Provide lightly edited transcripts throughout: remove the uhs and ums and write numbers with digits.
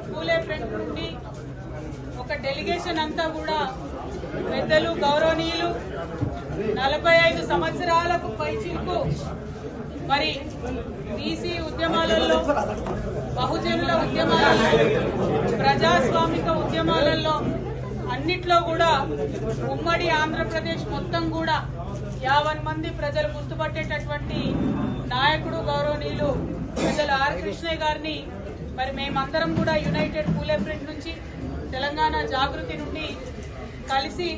పూలే front నుండి ఒక delegation అంతా కూడా పెద్దలు గౌరవనీయులు 45 సంవత్సరాలకు పైచిలకు మరి బీసీ ఉద్యమాలలో, బహుజనుల ఉద్యమాలలో, ప్రజాస్వామిక ఉద్యమాలలో అన్నిట్లో కూడా ఉమ్మడి ఆంధ్రప్రదేశ్ మొత్తం కూడా 50 మంది ప్రజలు గుర్తుపట్టేటటువంటి నాయకుడు గౌరవనీయులు ప్రజలు ఆర్ కృష్ణయ్య గారిని మరి మేమందరం కూడా యునైటెడ్ పూలే ఫ్రంట్ నుంచి తెలంగాణ జాగృతి నుండి కలిసి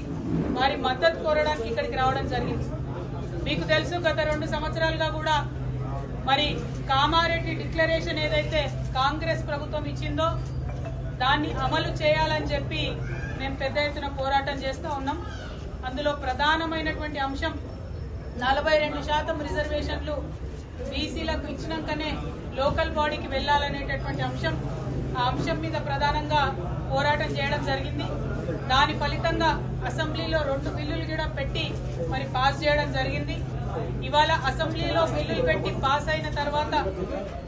వారి మద్దతు కోరడానికి ఇక్కడికి రావడం జరిగింది. మీకు తెలుసు గత 2 సంవత్సరాలుగా కూడా మరి కామారెడ్డి డిక్లరేషన్ ఏదైతే కాంగ్రెస్ ప్రభుత్వం ఇచ్చిందో దాన్ని అమలు చేయాలని చెప్పి మేము పెద్ద ఎత్తున పోరాటం చేస్తూ ఉన్నాం. అందులో ప్రధానమైనటువంటి అంశం 42% రిజర్వేషన్లు బీసీలకు ఇచ్చినాకనే లోకల్ బాడీకి వెళ్లాలనేటటువంటి అంశం. ఆ అంశం మీద ప్రధానంగా పోరాటం చేయడం జరిగింది. దాని ఫలితంగా అసెంబ్లీలో 2 బిల్లులు కూడా పెట్టి మరి పాస్ చేయడం జరిగింది. ఇవాళ అసెంబ్లీలో బిల్లులు పెట్టి పాస్ అయిన తర్వాత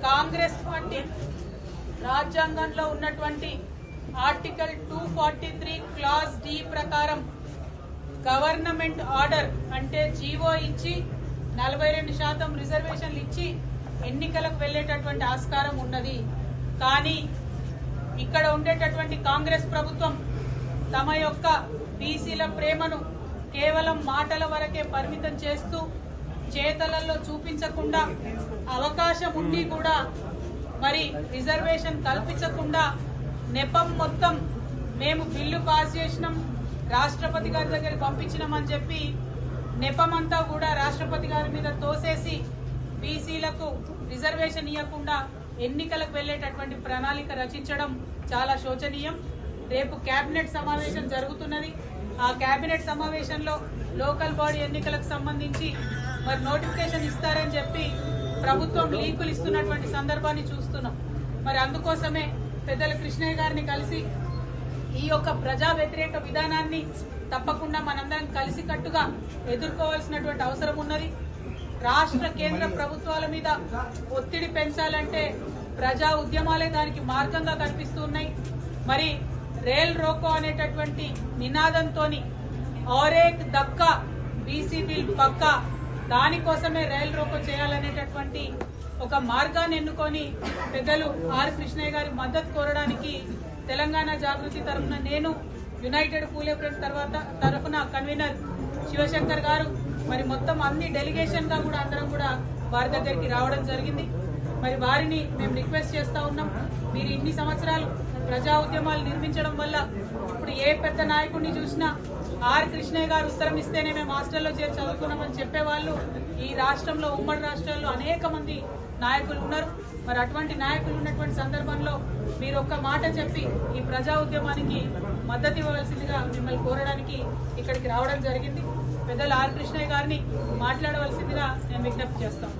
కాంగ్రెస్ పార్టీ రాజ్యాంగంలో ఉన్నటువంటి ఆర్టికల్ 243 క్లాజ్ డి ప్రకారం గవర్నమెంట్ ఆర్డర్ అంటే జీవో ఇచ్చి 42% రిజర్వేషన్లు ఇచ్చి ఎన్నికలకు వెళ్లేటటువంటి ఆస్కారం ఉన్నది. కానీ ఇక్కడ ఉండేటటువంటి కాంగ్రెస్ ప్రభుత్వం తమ యొక్క బీసీల ప్రేమను కేవలం మాటల వరకే పరిమితం చేస్తూ చేతలలో చూపించకుండా, అవకాశం ఉండి కూడా మరి రిజర్వేషన్ కల్పించకుండా నెపం మొత్తం మేము బిల్లు పాస్ చేసినాం, రాష్ట్రపతి గారి దగ్గర పంపించినామని చెప్పి నెపమంతా కూడా రాష్ట్రపతి గారి మీద తోసేసి బీసీలకు రిజర్వేషన్ ఇవ్వకుండా ఎన్నికలకు వెళ్లేటటువంటి ప్రణాళిక రచించడం చాలా శోచనీయం. రేపు కేబినెట్ సమావేశం జరుగుతున్నది. ఆ కేబినెట్ సమావేశంలో లోకల్ బాడీ ఎన్నికలకు సంబంధించి మరి నోటిఫికేషన్ ఇస్తారని చెప్పి ప్రభుత్వం లీకులు ఇస్తున్నటువంటి సందర్భాన్ని చూస్తున్నాం. మరి అందుకోసమే పెద్దల కృష్ణయ్య గారిని కలిసి ఈ యొక్క ప్రజా వ్యతిరేక విధానాన్ని తప్పకుండా మనందరం కలిసికట్టుగా ఎదుర్కోవాల్సినటువంటి అవసరం ఉన్నది. రాష్ట్ర కేంద్ర ప్రభుత్వాల మీద ఒత్తిడి పెంచాలంటే ప్రజా ఉద్యమాలే దానికి మార్గంగా కనిపిస్తున్నాయి. మరి రేల్ రోకో అనేటటువంటి నినాదంతోని ఔరేక్ దక్కా బీసీ బిల్ పక్కా, దానికోసమే రైల్ రోకో చేయాలనేటటువంటి ఒక మార్గాన్ని ఎన్నుకొని పెద్దలు ఆర్ కృష్ణయ్య గారి మద్దతు కోరడానికి తెలంగాణ జాగృతి తరఫున నేను, యునైటెడ్ పూలే ఫ్రంట్ తరఫున కన్వీనర్ శివశంకర్ గారు మరి మొత్తం అన్ని డెలిగేషన్ గా కూడా అందరం కూడా వారి దగ్గరికి రావడం జరిగింది. మరి వారిని మేము రిక్వెస్ట్ చేస్తా ఉన్నాం, మీరు ఇన్ని సంవత్సరాలు ప్రజా ఉద్యమాలు నిర్మించడం వల్ల ఇప్పుడు ఏ పెద్ద నాయకుడిని చూసినా ఆర్ కృష్ణయ్య గారు ఉత్తరం ఇస్తేనే మేము హాస్టల్లో చేరి చదువుకున్నామని చెప్పేవాళ్ళు ఈ రాష్ట్రంలో, ఉమ్మడి రాష్ట్రాల్లో అనేక మంది నాయకులు ఉన్నారు. మరి అటువంటి నాయకులు ఉన్నటువంటి సందర్భంలో మీరు ఒక్క మాట చెప్పి ఈ ప్రజా ఉద్యమానికి మద్దతు ఇవ్వవలసిందిగా మిమ్మల్ని కోరడానికి ఇక్కడికి రావడం జరిగింది. పెద్దలు ఆర్ కృష్ణయ్య గారిని మాట్లాడవలసిందిగా నేను విజ్ఞప్తి చేస్తాను.